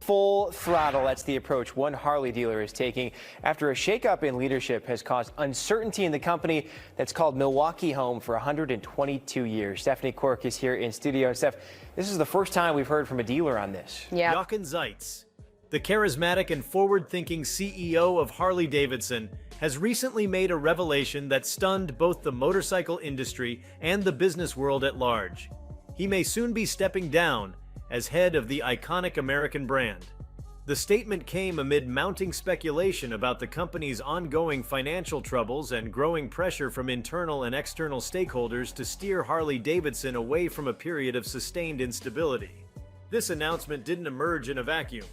full throttle. That's the approach one Harley dealer is taking after a shakeup in leadership has caused uncertainty in the company that's called Milwaukee home for 122 years. Stephanie Quirk is here in studio. Steph, this is the first time we've heard from a dealer on this. Yeah. Jochen Zeitz, the charismatic and forward-thinking CEO of Harley-Davidson, has recently made a revelation that stunned both the motorcycle industry and the business world at large. He may soon be stepping down as head of the iconic American brand. The statement came amid mounting speculation about the company's ongoing financial troubles and growing pressure from internal and external stakeholders to steer Harley-Davidson away from a period of sustained instability. This announcement didn't emerge in a vacuum.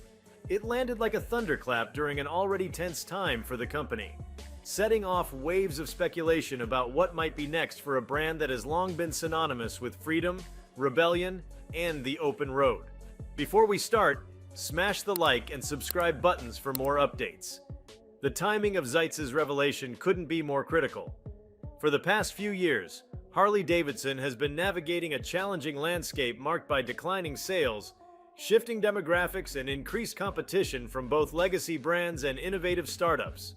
It landed like a thunderclap during an already tense time for the company, setting off waves of speculation about what might be next for a brand that has long been synonymous with freedom, rebellion, and the open road. Before we start, smash the like and subscribe buttons for more updates. The timing of Zeitz's revelation couldn't be more critical. For the past few years, Harley-Davidson has been navigating a challenging landscape marked by declining sales, shifting demographics, and increased competition from both legacy brands and innovative startups.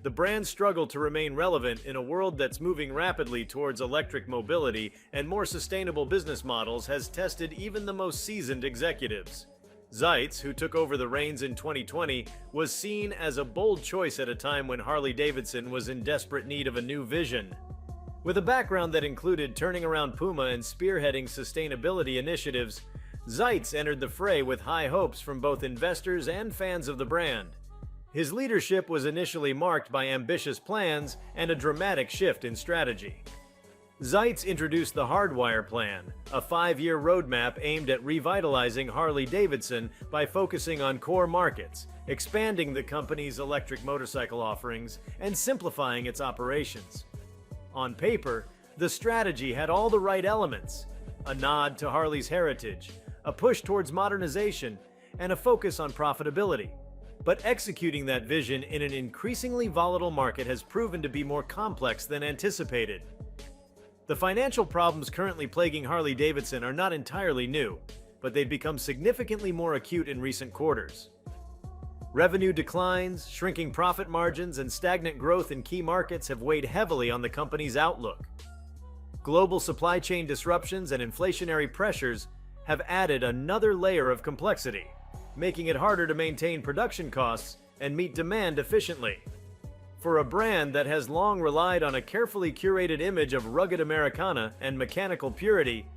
The brand struggled to remain relevant in a world that's moving rapidly towards electric mobility and more sustainable business models has tested even the most seasoned executives. Zeitz, who took over the reins in 2020, was seen as a bold choice at a time when Harley-Davidson was in desperate need of a new vision. With a background that included turning around Puma and spearheading sustainability initiatives, Zeitz entered the fray with high hopes from both investors and fans of the brand. His leadership was initially marked by ambitious plans and a dramatic shift in strategy. Zeitz introduced the Hardwire Plan, a 5-year roadmap aimed at revitalizing Harley-Davidson by focusing on core markets, expanding the company's electric motorcycle offerings, and simplifying its operations. On paper, the strategy had all the right elements: a nod to Harley's heritage, a push towards modernization, and a focus on profitability. But executing that vision in an increasingly volatile market has proven to be more complex than anticipated. The financial problems currently plaguing Harley-Davidson are not entirely new, but they've become significantly more acute in recent quarters. Revenue declines, shrinking profit margins, and stagnant growth in key markets have weighed heavily on the company's outlook. Global supply chain disruptions and inflationary pressures have added another layer of complexity, making it harder to maintain production costs and meet demand efficiently. For a brand that has long relied on a carefully curated image of rugged Americana and mechanical purity,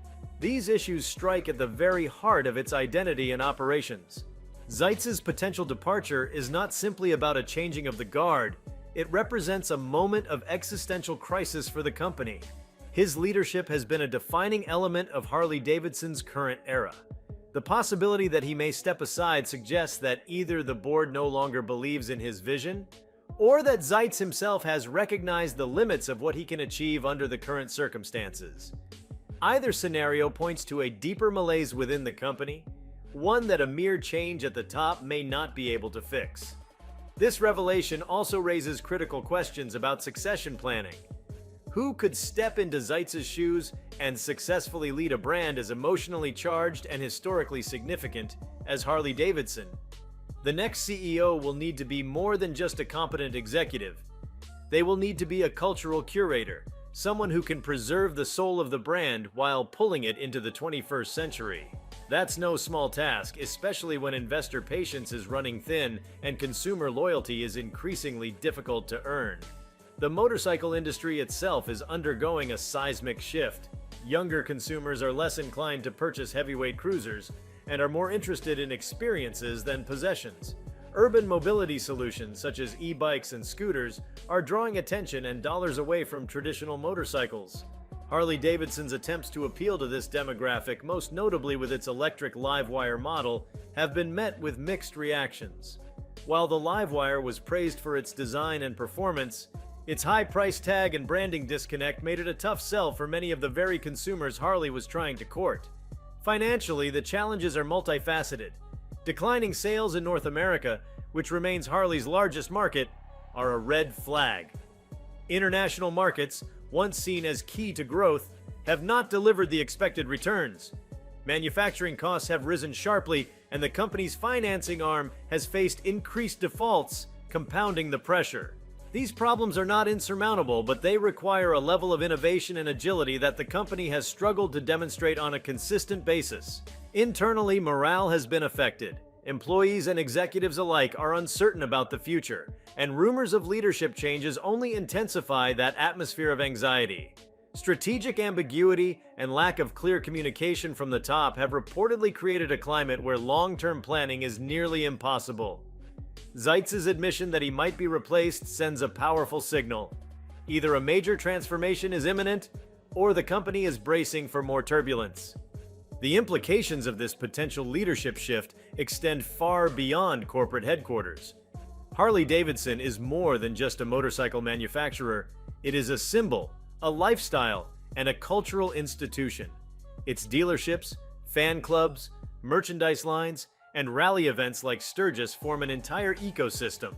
these issues strike at the very heart of its identity and operations. Zeitz's potential departure is not simply about a changing of the guard, it represents a moment of existential crisis for the company. His leadership has been a defining element of Harley-Davidson's current era. The possibility that he may step aside suggests that either the board no longer believes in his vision, or that Zeitz himself has recognized the limits of what he can achieve under the current circumstances. Either scenario points to a deeper malaise within the company, one that a mere change at the top may not be able to fix. This revelation also raises critical questions about succession planning. Who could step into Zeitz's shoes and successfully lead a brand as emotionally charged and historically significant as Harley-Davidson? The next CEO will need to be more than just a competent executive. They will need to be a cultural curator, someone who can preserve the soul of the brand while pulling it into the 21st century. That's no small task, especially when investor patience is running thin and consumer loyalty is increasingly difficult to earn. The motorcycle industry itself is undergoing a seismic shift. Younger consumers are less inclined to purchase heavyweight cruisers and are more interested in experiences than possessions. Urban mobility solutions such as e-bikes and scooters are drawing attention and dollars away from traditional motorcycles. Harley-Davidson's attempts to appeal to this demographic, most notably with its electric Livewire model, have been met with mixed reactions. While the Livewire was praised for its design and performance, its high price tag and branding disconnect made it a tough sell for many of the very consumers Harley was trying to court. Financially, the challenges are multifaceted. Declining sales in North America, which remains Harley's largest market, are a red flag. International markets, once seen as key to growth, have not delivered the expected returns. Manufacturing costs have risen sharply, and the company's financing arm has faced increased defaults, compounding the pressure. These problems are not insurmountable, but they require a level of innovation and agility that the company has struggled to demonstrate on a consistent basis. Internally, morale has been affected. Employees and executives alike are uncertain about the future, and rumors of leadership changes only intensify that atmosphere of anxiety. Strategic ambiguity and lack of clear communication from the top have reportedly created a climate where long-term planning is nearly impossible. Zeitz's admission that he might be replaced sends a powerful signal. Either a major transformation is imminent, or the company is bracing for more turbulence. The implications of this potential leadership shift extend far beyond corporate headquarters. Harley-Davidson is more than just a motorcycle manufacturer. It is a symbol, a lifestyle, and a cultural institution. Its dealerships, fan clubs, merchandise lines, and rally events like Sturgis form an entire ecosystem.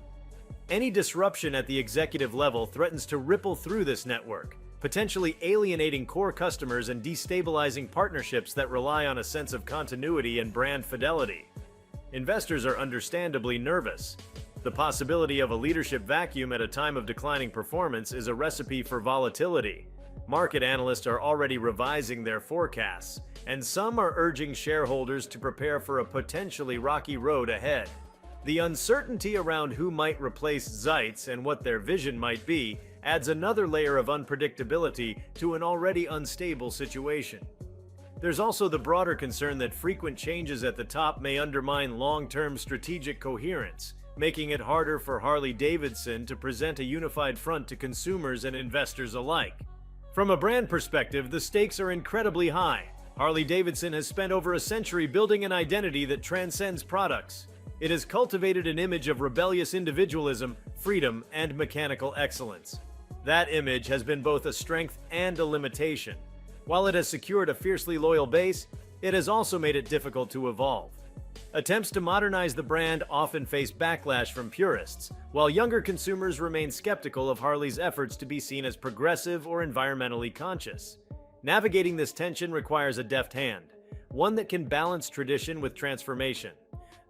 Any disruption at the executive level threatens to ripple through this network, potentially alienating core customers and destabilizing partnerships that rely on a sense of continuity and brand fidelity. Investors are understandably nervous. The possibility of a leadership vacuum at a time of declining performance is a recipe for volatility. Market analysts are already revising their forecasts, and some are urging shareholders to prepare for a potentially rocky road ahead. The uncertainty around who might replace Zeitz and what their vision might be adds another layer of unpredictability to an already unstable situation. There's also the broader concern that frequent changes at the top may undermine long-term strategic coherence, making it harder for Harley-Davidson to present a unified front to consumers and investors alike. From a brand perspective, the stakes are incredibly high. Harley-Davidson has spent over a century building an identity that transcends products. It has cultivated an image of rebellious individualism, freedom, and mechanical excellence. That image has been both a strength and a limitation. While it has secured a fiercely loyal base, it has also made it difficult to evolve. Attempts to modernize the brand often face backlash from purists, while younger consumers remain skeptical of Harley's efforts to be seen as progressive or environmentally conscious. Navigating this tension requires a deft hand, one that can balance tradition with transformation.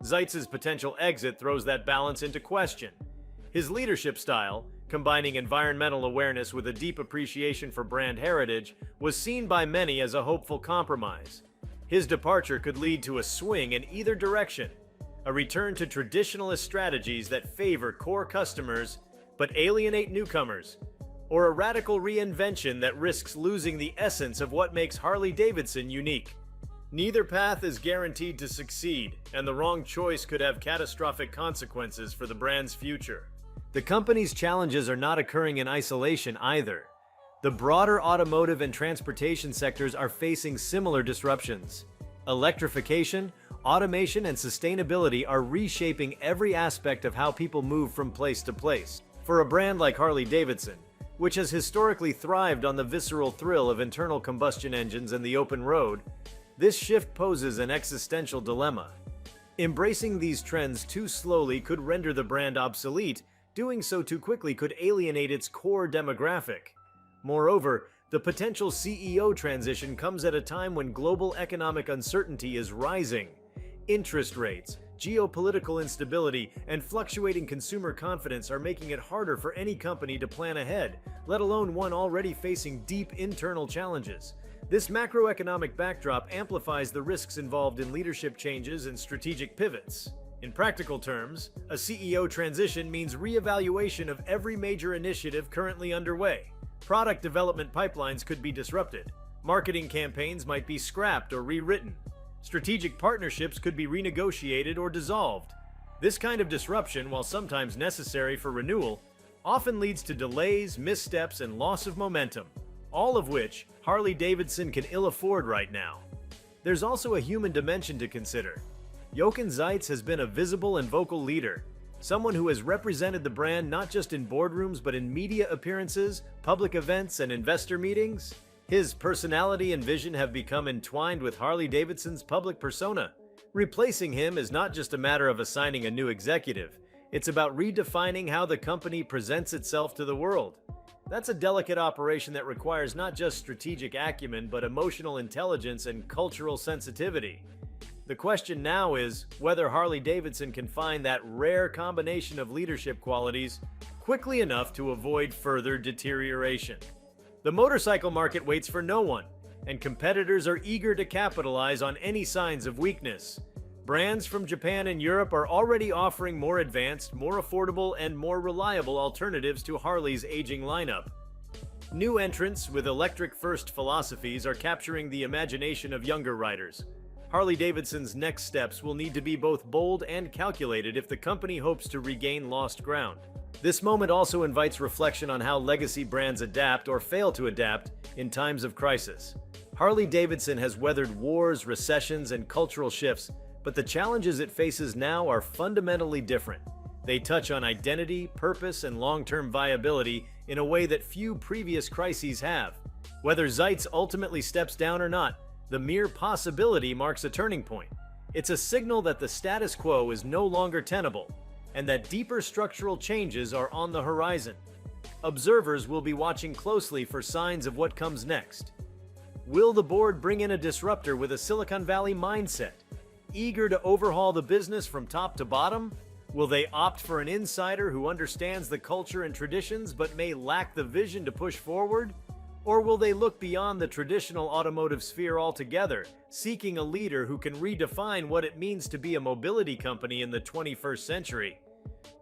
Zeitz's potential exit throws that balance into question. His leadership style, combining environmental awareness with a deep appreciation for brand heritage, was seen by many as a hopeful compromise. His departure could lead to a swing in either direction, a return to traditionalist strategies that favor core customers but alienate newcomers, or a radical reinvention that risks losing the essence of what makes Harley-Davidson unique. Neither path is guaranteed to succeed, and the wrong choice could have catastrophic consequences for the brand's future. The company's challenges are not occurring in isolation either. The broader automotive and transportation sectors are facing similar disruptions. Electrification, automation, and sustainability are reshaping every aspect of how people move from place to place. For a brand like Harley-Davidson, which has historically thrived on the visceral thrill of internal combustion engines and the open road, this shift poses an existential dilemma. Embracing these trends too slowly could render the brand obsolete. Doing so too quickly could alienate its core demographic. Moreover, the potential CEO transition comes at a time when global economic uncertainty is rising. Interest rates, geopolitical instability, and fluctuating consumer confidence are making it harder for any company to plan ahead, let alone one already facing deep internal challenges. This macroeconomic backdrop amplifies the risks involved in leadership changes and strategic pivots. In practical terms, a CEO transition means reevaluation of every major initiative currently underway. Product development pipelines could be disrupted. Marketing campaigns might be scrapped or rewritten. Strategic partnerships could be renegotiated or dissolved. This kind of disruption, while sometimes necessary for renewal, often leads to delays, missteps, and loss of momentum, all of which Harley-Davidson can ill afford right now. There's also a human dimension to consider. Jochen Zeitz has been a visible and vocal leader, someone who has represented the brand not just in boardrooms but in media appearances, public events, and investor meetings. His personality and vision have become entwined with Harley-Davidson's public persona. Replacing him is not just a matter of assigning a new executive, it's about redefining how the company presents itself to the world. That's a delicate operation that requires not just strategic acumen but emotional intelligence and cultural sensitivity. The question now is whether Harley-Davidson can find that rare combination of leadership qualities quickly enough to avoid further deterioration. The motorcycle market waits for no one, and competitors are eager to capitalize on any signs of weakness. Brands from Japan and Europe are already offering more advanced, more affordable, and more reliable alternatives to Harley's aging lineup. New entrants with electric-first philosophies are capturing the imagination of younger riders. Harley-Davidson's next steps will need to be both bold and calculated if the company hopes to regain lost ground. This moment also invites reflection on how legacy brands adapt or fail to adapt in times of crisis. Harley-Davidson has weathered wars, recessions, and cultural shifts, but the challenges it faces now are fundamentally different. They touch on identity, purpose, and long-term viability in a way that few previous crises have. Whether Zeitz ultimately steps down or not, the mere possibility marks a turning point. It's a signal that the status quo is no longer tenable, and that deeper structural changes are on the horizon. Observers will be watching closely for signs of what comes next. Will the board bring in a disruptor with a Silicon Valley mindset, eager to overhaul the business from top to bottom? Will they opt for an insider who understands the culture and traditions but may lack the vision to push forward? Or will they look beyond the traditional automotive sphere altogether, seeking a leader who can redefine what it means to be a mobility company in the 21st century?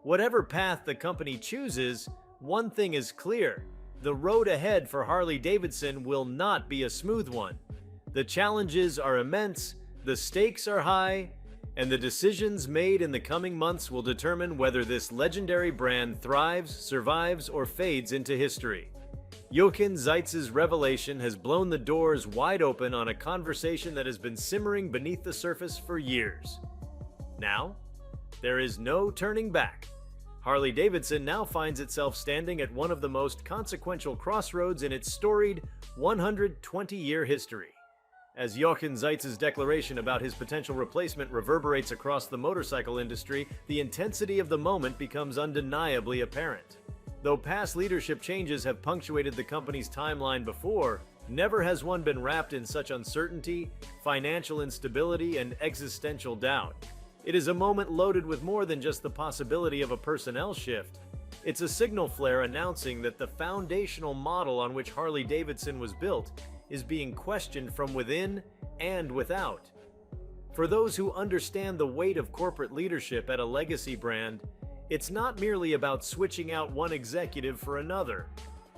Whatever path the company chooses, one thing is clear: the road ahead for Harley-Davidson will not be a smooth one. The challenges are immense, the stakes are high, and the decisions made in the coming months will determine whether this legendary brand thrives, survives, or fades into history. Jochen Zeitz's revelation has blown the doors wide open on a conversation that has been simmering beneath the surface for years. Now, there is no turning back. Harley-Davidson now finds itself standing at one of the most consequential crossroads in its storied 120-year history. As Jochen Zeitz's declaration about his potential replacement reverberates across the motorcycle industry, the intensity of the moment becomes undeniably apparent. Though past leadership changes have punctuated the company's timeline before, never has one been wrapped in such uncertainty, financial instability, and existential doubt. It is a moment loaded with more than just the possibility of a personnel shift. It's a signal flare announcing that the foundational model on which Harley-Davidson was built is being questioned from within and without. For those who understand the weight of corporate leadership at a legacy brand, it's not merely about switching out one executive for another.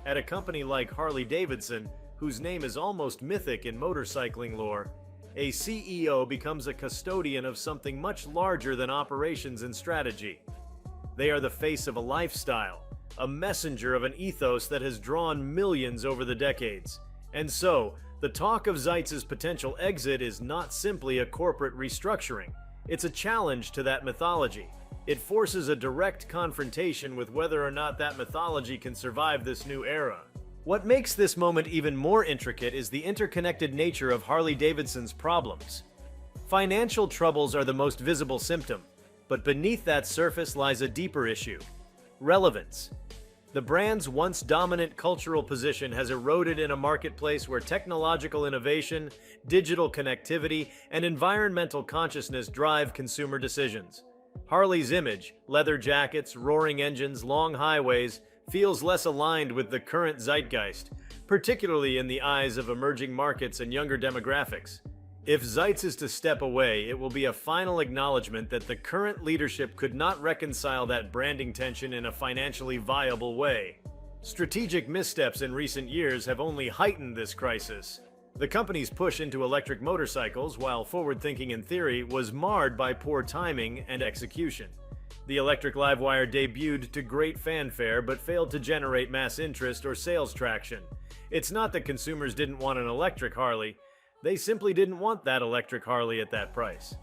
At a company like Harley-Davidson, whose name is almost mythic in motorcycling lore, a CEO becomes a custodian of something much larger than operations and strategy. They are the face of a lifestyle, a messenger of an ethos that has drawn millions over the decades. And so, the talk of Zeitz's potential exit is not simply a corporate restructuring. It's a challenge to that mythology. It forces a direct confrontation with whether or not that mythology can survive this new era. What makes this moment even more intricate is the interconnected nature of Harley-Davidson's problems. Financial troubles are the most visible symptom, but beneath that surface lies a deeper issue: relevance. The brand's once dominant cultural position has eroded in a marketplace where technological innovation, digital connectivity, and environmental consciousness drive consumer decisions. Harley's image, leather jackets, roaring engines, long highways, feels less aligned with the current zeitgeist, particularly in the eyes of emerging markets and younger demographics. If Zeitz is to step away, it will be a final acknowledgement that the current leadership could not reconcile that branding tension in a financially viable way. Strategic missteps in recent years have only heightened this crisis. The company's push into electric motorcycles, while forward-thinking in theory, was marred by poor timing and execution. The electric Livewire debuted to great fanfare but failed to generate mass interest or sales traction. It's not that consumers didn't want an electric Harley, they simply didn't want that electric Harley at that price.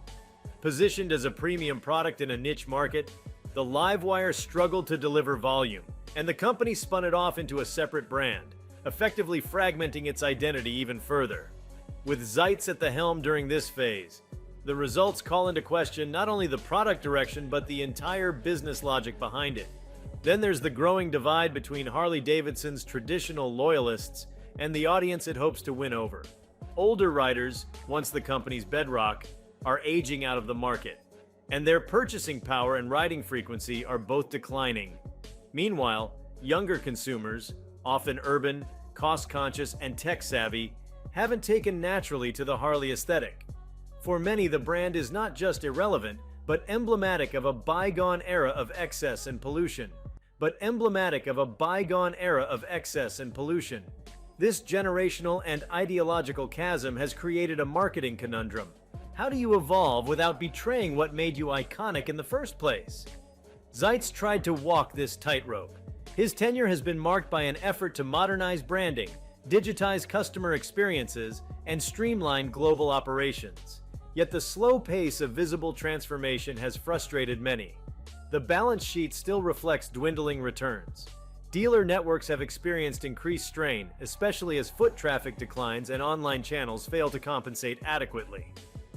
Positioned as a premium product in a niche market, the Livewire struggled to deliver volume, and the company spun it off into a separate brand, effectively fragmenting its identity even further. With Zeitz at the helm during this phase, the results call into question not only the product direction but the entire business logic behind it. Then there's the growing divide between Harley-Davidson's traditional loyalists and the audience it hopes to win over. Older riders, once the company's bedrock, are aging out of the market, and their purchasing power and riding frequency are both declining. Meanwhile, younger consumers, often urban, cost-conscious, and tech-savvy, haven't taken naturally to the Harley aesthetic. For many, the brand is not just irrelevant, but emblematic of a bygone era of excess and pollution. This generational and ideological chasm has created a marketing conundrum. How do you evolve without betraying what made you iconic in the first place? Zeitz tried to walk this tightrope. His tenure has been marked by an effort to modernize branding, digitize customer experiences, and streamline global operations. Yet the slow pace of visible transformation has frustrated many. The balance sheet still reflects dwindling returns. Dealer networks have experienced increased strain, especially as foot traffic declines and online channels fail to compensate adequately.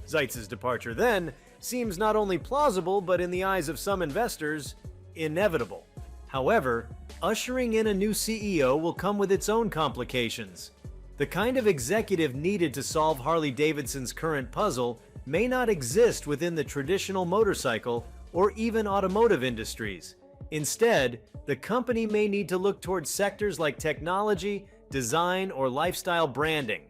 Zeitz's departure, then, seems not only plausible, but in the eyes of some investors, inevitable. However, ushering in a new CEO will come with its own complications. The kind of executive needed to solve Harley-Davidson's current puzzle may not exist within the traditional motorcycle or even automotive industries. Instead, the company may need to look towards sectors like technology, design, or lifestyle branding,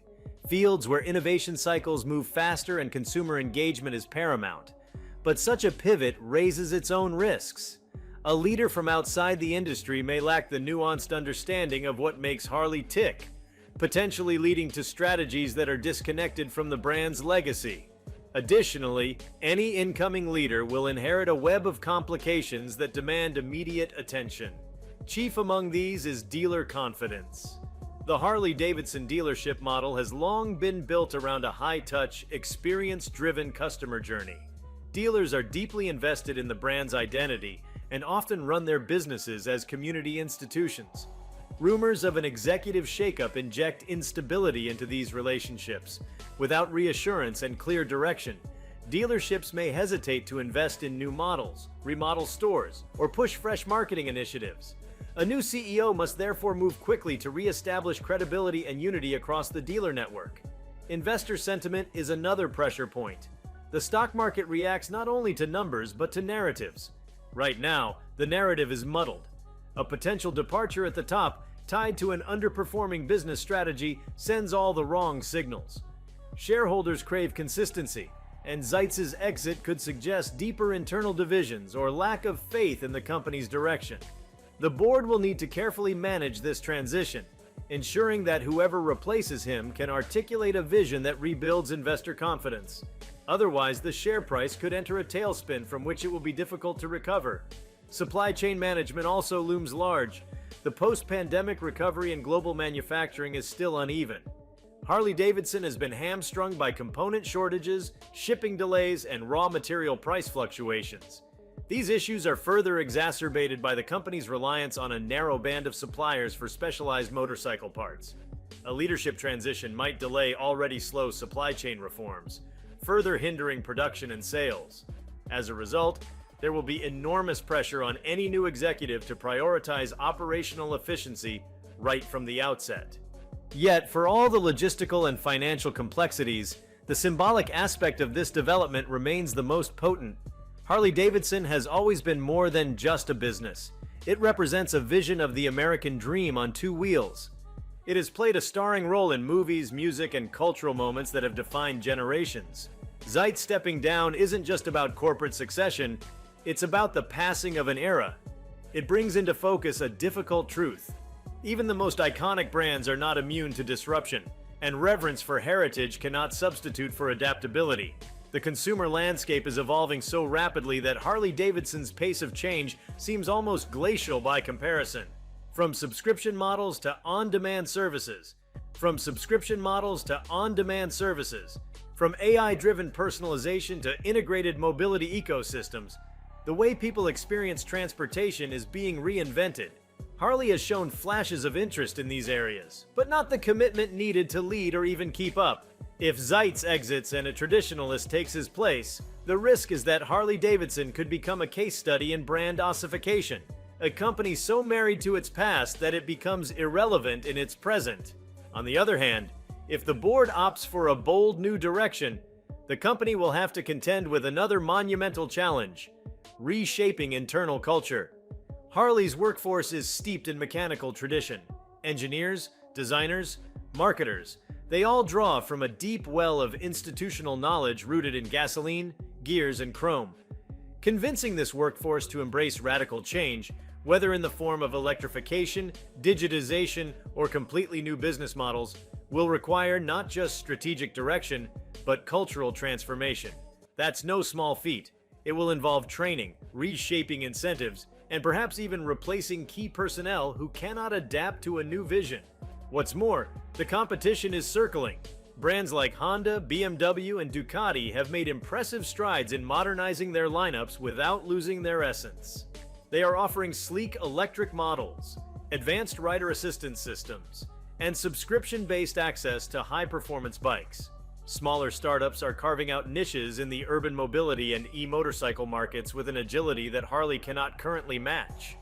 fields where innovation cycles move faster and consumer engagement is paramount. But such a pivot raises its own risks. A leader from outside the industry may lack the nuanced understanding of what makes Harley tick, potentially leading to strategies that are disconnected from the brand's legacy. Additionally, any incoming leader will inherit a web of complications that demand immediate attention. Chief among these is dealer confidence. The Harley-Davidson dealership model has long been built around a high-touch, experience-driven customer journey. Dealers are deeply invested in the brand's identity and often run their businesses as community institutions. Rumors of an executive shakeup inject instability into these relationships. Without reassurance and clear direction, dealerships may hesitate to invest in new models, remodel stores, or push fresh marketing initiatives. A new CEO must therefore move quickly to re-establish credibility and unity across the dealer network. Investor sentiment is another pressure point. The stock market reacts not only to numbers but to narratives. Right now, the narrative is muddled. A potential departure at the top, tied to an underperforming business strategy, sends all the wrong signals. Shareholders crave consistency, and Zeitz's exit could suggest deeper internal divisions or lack of faith in the company's direction. The board will need to carefully manage this transition, ensuring that whoever replaces him can articulate a vision that rebuilds investor confidence. Otherwise, the share price could enter a tailspin from which it will be difficult to recover. Supply chain management also looms large. The post-pandemic recovery in global manufacturing is still uneven. Harley-Davidson has been hamstrung by component shortages, shipping delays, and raw material price fluctuations. These issues are further exacerbated by the company's reliance on a narrow band of suppliers for specialized motorcycle parts. A leadership transition might delay already slow supply chain reforms, further hindering production and sales. As a result, there will be enormous pressure on any new executive to prioritize operational efficiency right from the outset. Yet, for all the logistical and financial complexities, the symbolic aspect of this development remains the most potent. Harley-Davidson has always been more than just a business. It represents a vision of the American dream on two wheels. It has played a starring role in movies, music, and cultural moments that have defined generations. Zeitz stepping down isn't just about corporate succession, it's about the passing of an era. It brings into focus a difficult truth. Even the most iconic brands are not immune to disruption, and reverence for heritage cannot substitute for adaptability. The consumer landscape is evolving so rapidly that Harley-Davidson's pace of change seems almost glacial by comparison. From subscription models to on-demand services, from AI-driven personalization to integrated mobility ecosystems, the way people experience transportation is being reinvented. Harley has shown flashes of interest in these areas, but not the commitment needed to lead or even keep up. If Zeitz exits and a traditionalist takes his place, the risk is that Harley-Davidson could become a case study in brand ossification, a company so married to its past that it becomes irrelevant in its present. On the other hand, if the board opts for a bold new direction, the company will have to contend with another monumental challenge: reshaping internal culture. Harley's workforce is steeped in mechanical tradition. Engineers, designers, marketers, they all draw from a deep well of institutional knowledge rooted in gasoline, gears, and chrome. Convincing this workforce to embrace radical change, whether in the form of electrification, digitization, or completely new business models, will require not just strategic direction, but cultural transformation. That's no small feat. It will involve training, reshaping incentives, and perhaps even replacing key personnel who cannot adapt to a new vision. What's more, the competition is circling. Brands like Honda, BMW, and Ducati have made impressive strides in modernizing their lineups without losing their essence. They are offering sleek electric models, advanced rider assistance systems, and subscription-based access to high-performance bikes. Smaller startups are carving out niches in the urban mobility and e-motorcycle markets with an agility that Harley cannot currently match.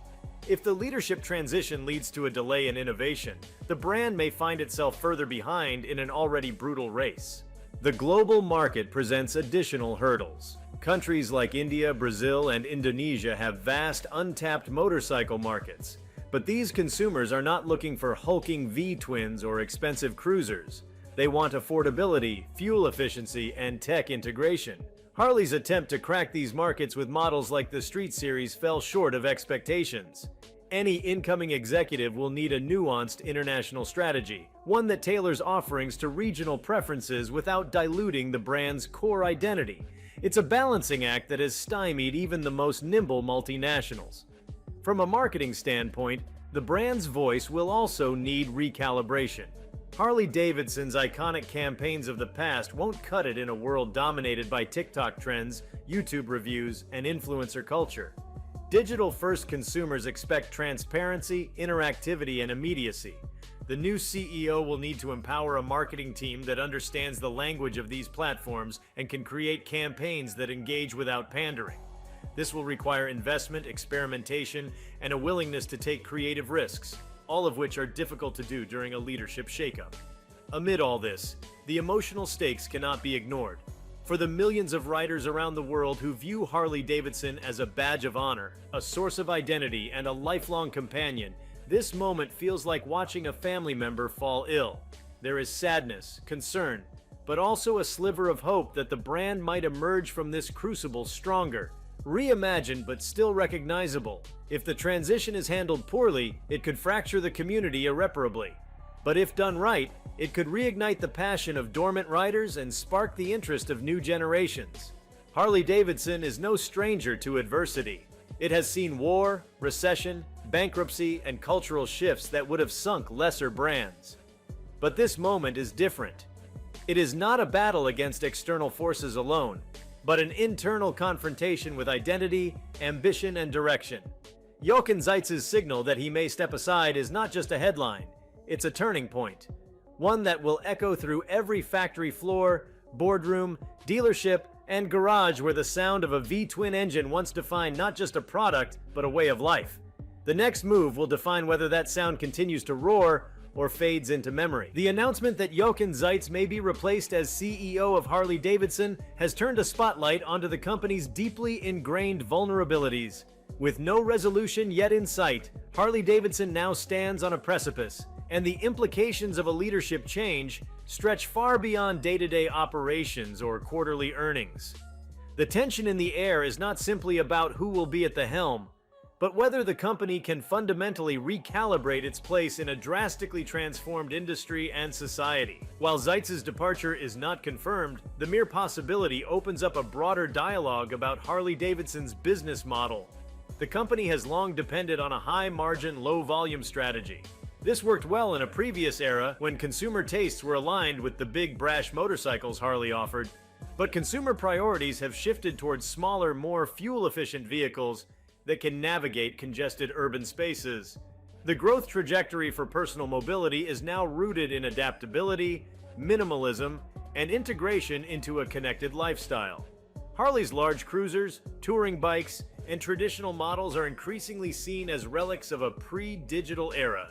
If the leadership transition leads to a delay in innovation, the brand may find itself further behind in an already brutal race. The global market presents additional hurdles. Countries like India, Brazil, and Indonesia have vast, untapped motorcycle markets. But these consumers are not looking for hulking V-twins or expensive cruisers. They want affordability, fuel efficiency, and tech integration. Harley's attempt to crack these markets with models like the Street Series fell short of expectations. Any incoming executive will need a nuanced international strategy, one that tailors offerings to regional preferences without diluting the brand's core identity. It's a balancing act that has stymied even the most nimble multinationals. From a marketing standpoint, the brand's voice will also need recalibration. Harley-Davidson's iconic campaigns of the past won't cut it in a world dominated by TikTok trends, YouTube reviews, and influencer culture. Digital-first consumers expect transparency, interactivity, and immediacy. The new CEO will need to empower a marketing team that understands the language of these platforms and can create campaigns that engage without pandering. This will require investment, experimentation, and a willingness to take creative risks, all of which are difficult to do during a leadership shakeup. Amid all this, the emotional stakes cannot be ignored. For the millions of riders around the world who view Harley-Davidson as a badge of honor, a source of identity, and a lifelong companion, this moment feels like watching a family member fall ill. There is sadness, concern, but also a sliver of hope that the brand might emerge from this crucible stronger, reimagined but still recognizable. If the transition is handled poorly, it could fracture the community irreparably. But if done right, it could reignite the passion of dormant riders and spark the interest of new generations. Harley-Davidson is no stranger to adversity. It has seen war, recession, bankruptcy, and cultural shifts that would have sunk lesser brands. But this moment is different. It is not a battle against external forces alone, but an internal confrontation with identity, ambition, and direction. Jochen Zeitz's signal that he may step aside is not just a headline, it's a turning point. One that will echo through every factory floor, boardroom, dealership, and garage where the sound of a V-twin engine once defined not just a product, but a way of life. The next move will define whether that sound continues to roar or fades into memory. The announcement that Jochen Zeitz may be replaced as CEO of Harley-Davidson has turned a spotlight onto the company's deeply ingrained vulnerabilities. With no resolution yet in sight, Harley-Davidson now stands on a precipice, and the implications of a leadership change stretch far beyond day-to-day operations or quarterly earnings. The tension in the air is not simply about who will be at the helm, but whether the company can fundamentally recalibrate its place in a drastically transformed industry and society. While Zeitz's departure is not confirmed, the mere possibility opens up a broader dialogue about Harley-Davidson's business model. The company has long depended on a high-margin, low-volume strategy. This worked well in a previous era when consumer tastes were aligned with the big, brash motorcycles Harley offered, but consumer priorities have shifted towards smaller, more fuel-efficient vehicles that can navigate congested urban spaces. The growth trajectory for personal mobility is now rooted in adaptability, minimalism, and integration into a connected lifestyle. Harley's large cruisers, touring bikes, and traditional models are increasingly seen as relics of a pre-digital era,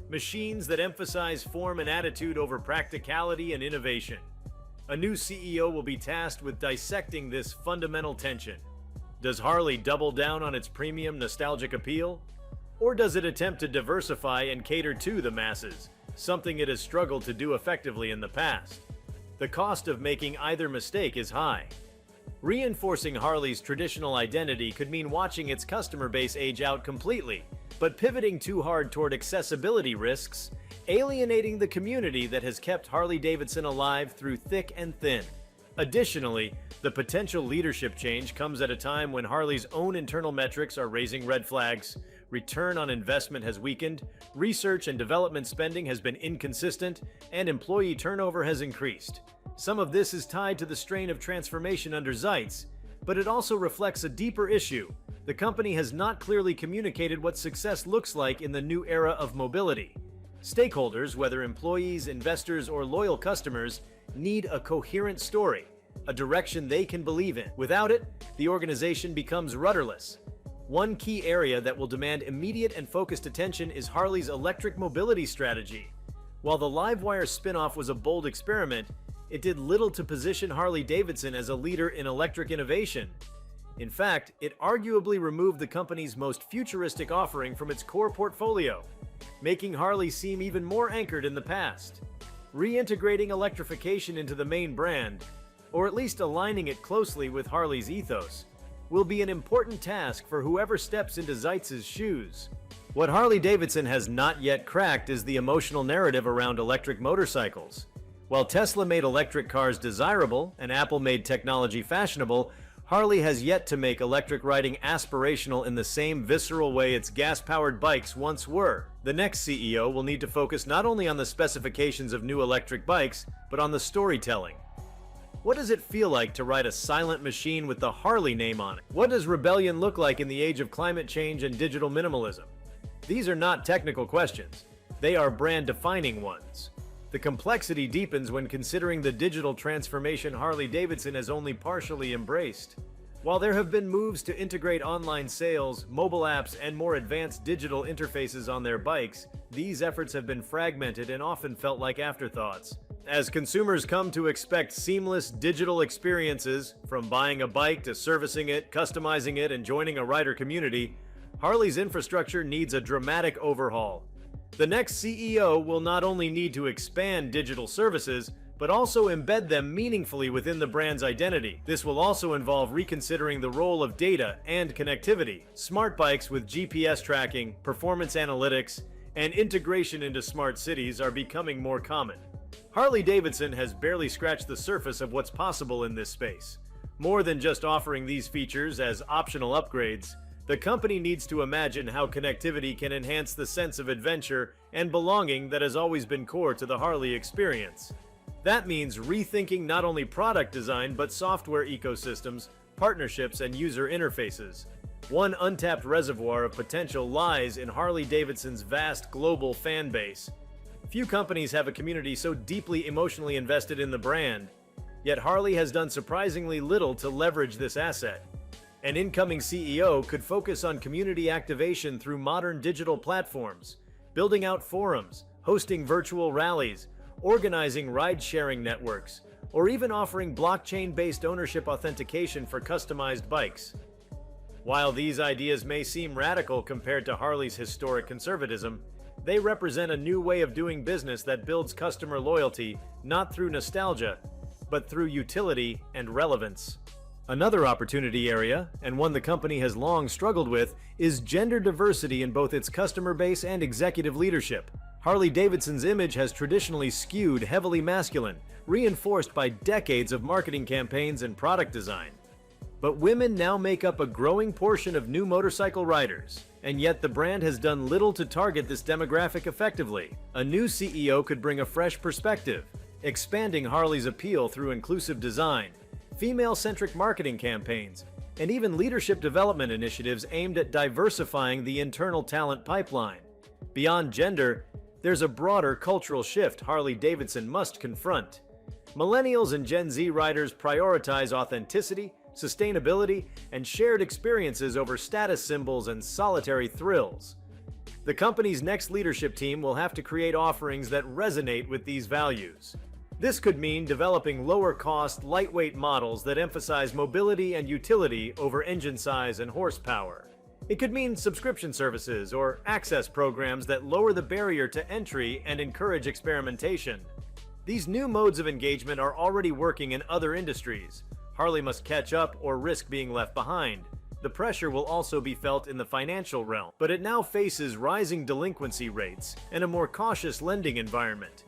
machines that emphasize form and attitude over practicality and innovation. A new CEO will be tasked with dissecting this fundamental tension. Does Harley double down on its premium nostalgic appeal? Or does it attempt to diversify and cater to the masses, something it has struggled to do effectively in the past? The cost of making either mistake is high. Reinforcing Harley's traditional identity could mean watching its customer base age out completely, but pivoting too hard toward accessibility risks, alienating the community that has kept Harley-Davidson alive through thick and thin. Additionally, the potential leadership change comes at a time when Harley's own internal metrics are raising red flags, return on investment has weakened, research and development spending has been inconsistent, and employee turnover has increased. Some of this is tied to the strain of transformation under Zeitz, but it also reflects a deeper issue. The company has not clearly communicated what success looks like in the new era of mobility. Stakeholders, whether employees, investors, or loyal customers, need a coherent story, a direction they can believe in. Without it, the organization becomes rudderless. One key area that will demand immediate and focused attention is Harley's electric mobility strategy. While the LiveWire spin-off was a bold experiment, it did little to position Harley-Davidson as a leader in electric innovation. In fact, it arguably removed the company's most futuristic offering from its core portfolio, making Harley seem even more anchored in the past. Reintegrating electrification into the main brand, or at least aligning it closely with Harley's ethos, will be an important task for whoever steps into Zeitz's shoes. What Harley-Davidson has not yet cracked is the emotional narrative around electric motorcycles. While Tesla made electric cars desirable and Apple made technology fashionable, Harley has yet to make electric riding aspirational in the same visceral way its gas-powered bikes once were. The next CEO will need to focus not only on the specifications of new electric bikes, but on the storytelling. What does it feel like to ride a silent machine with the Harley name on it? What does rebellion look like in the age of climate change and digital minimalism? These are not technical questions. They are brand-defining ones. The complexity deepens when considering the digital transformation Harley-Davidson has only partially embraced. While there have been moves to integrate online sales, mobile apps, and more advanced digital interfaces on their bikes, these efforts have been fragmented and often felt like afterthoughts. As consumers come to expect seamless digital experiences, from buying a bike to servicing it, customizing it, and joining a rider community, Harley's infrastructure needs a dramatic overhaul. The next CEO will not only need to expand digital services, but also embed them meaningfully within the brand's identity. This will also involve reconsidering the role of data and connectivity. Smart bikes with GPS tracking, performance analytics, and integration into smart cities are becoming more common. Harley-Davidson has barely scratched the surface of what's possible in this space. More than just offering these features as optional upgrades, the company needs to imagine how connectivity can enhance the sense of adventure and belonging that has always been core to the Harley experience. That means rethinking not only product design but software ecosystems, partnerships, and user interfaces. One untapped reservoir of potential lies in Harley-Davidson's vast global fan base. Few companies have a community so deeply emotionally invested in the brand, yet Harley has done surprisingly little to leverage this asset. An incoming CEO could focus on community activation through modern digital platforms, building out forums, hosting virtual rallies, organizing ride-sharing networks, or even offering blockchain-based ownership authentication for customized bikes. While these ideas may seem radical compared to Harley's historic conservatism, they represent a new way of doing business that builds customer loyalty not through nostalgia, but through utility and relevance. Another opportunity area, and one the company has long struggled with, is gender diversity in both its customer base and executive leadership. Harley-Davidson's image has traditionally skewed heavily masculine, reinforced by decades of marketing campaigns and product design. But women now make up a growing portion of new motorcycle riders, and yet the brand has done little to target this demographic effectively. A new CEO could bring a fresh perspective, expanding Harley's appeal through inclusive design, female-centric marketing campaigns, and even leadership development initiatives aimed at diversifying the internal talent pipeline. Beyond gender, there's a broader cultural shift Harley-Davidson must confront. Millennials and Gen Z riders prioritize authenticity, sustainability, and shared experiences over status symbols and solitary thrills. The company's next leadership team will have to create offerings that resonate with these values. This could mean developing lower-cost, lightweight models that emphasize mobility and utility over engine size and horsepower. It could mean subscription services or access programs that lower the barrier to entry and encourage experimentation. These new modes of engagement are already working in other industries. Harley must catch up or risk being left behind. The pressure will also be felt in the financial realm, but it now faces rising delinquency rates and a more cautious lending environment.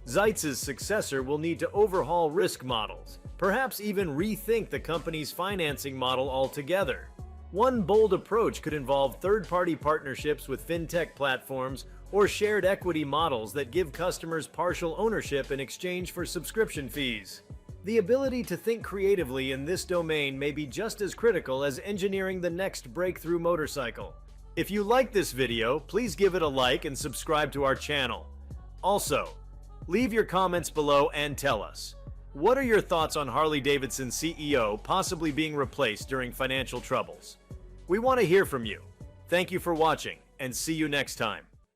Zeitz's successor will need to overhaul risk models, perhaps even rethink the company's financing model altogether. One bold approach could involve third-party partnerships with fintech platforms or shared equity models that give customers partial ownership in exchange for subscription fees. The ability to think creatively in this domain may be just as critical as engineering the next breakthrough motorcycle. If you like this video, please give it a like and subscribe to our channel. Also, leave your comments below and tell us, what are your thoughts on Harley-Davidson CEO possibly being replaced during financial troubles? We want to hear from you. Thank you for watching, and see you next time.